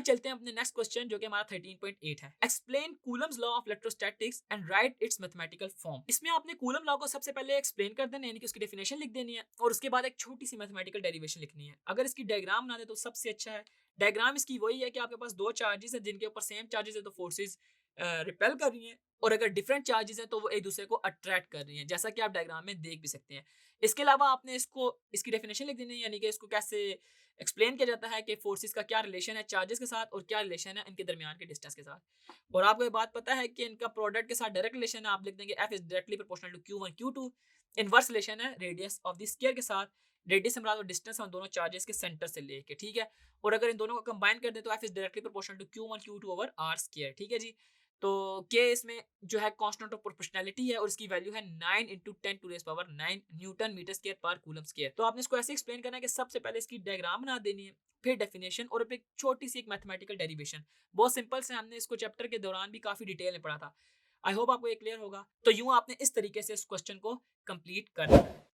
आइए चलते हैं अपने नेक्स्ट क्वेश्चन जो कि हमारा 13.8 है। Explain Coulomb's law of electrostatics and right it's mathematical form. इसमें आपने कूलम लॉ को सबसे पहले एक्सप्लेन कर देना, यानी कि उसकी डेफिनेशन लिख देनी है और उसके बाद एक छोटी सी मैथमेटिकल डेरिवेशन लिखनी है। अगर इसकी डायग्राम बना दे तो सबसे अच्छा है। डायग्राम इसकी वही है कि आपके पास दो चार्जेस है जिनके ऊपर सेम चार्जेस है तो फोर्सेस रिपेल कर रही हैं, और अगर डिफरेंट चार्जेस हैं तो वो एक दूसरे को अट्रैक्ट कर रही हैं, जैसा कि आप डायग्राम में देख भी सकते हैं। इसके अलावा आपने इसकी डेफिनेशन लिख देनी है, यानी कि इसको कैसे एक्सप्लेन किया जाता है कि फोर्सेस का क्या रिलेशन है चार्जेस के साथ और क्या रिलेशन है इनके दरमियान के डिस्टेंस के साथ। और आपको ये बात पता है कि इनका प्रोडक्ट के साथ डायरेक्ट रिलेशन है, आप लिख देंगे F is directly proportional to Q1 Q2। Inverse relation है रेडियस ऑफ द स्फीयर के साथ, रेडियस से मुराद डिस्टेंस हम दोनों चार्जेस के सेंटर से लेके, ठीक है। और अगर इन दोनों को कंबाइन कर दें तो F is directly proportional to Q1 Q2 over R square, ठीक है जी। तो के इसमें जो है कांस्टेंट ऑफ प्रोपोर्शनैलिटी है और इसकी वैल्यू है 9 into 10 to raise power 9 newton metre square पर कूलम स्क्वायर। तो आपने इसको ऐसे एक्सप्लेन करना है कि सबसे पहले इसकी डायग्राम बना देनी है, फिर डेफिनेशन और फिर छोटी सी एक मैथमेटिकल डेरिवेशन। बहुत सिंपल से, हमने इसको चैप्टर के दौरान भी काफी डिटेल में पढ़ा था। आई होप आपको ये क्लियर होगा। तो यूं आपने इस तरीके से इस क्वेश्चन को कंप्लीट करना है।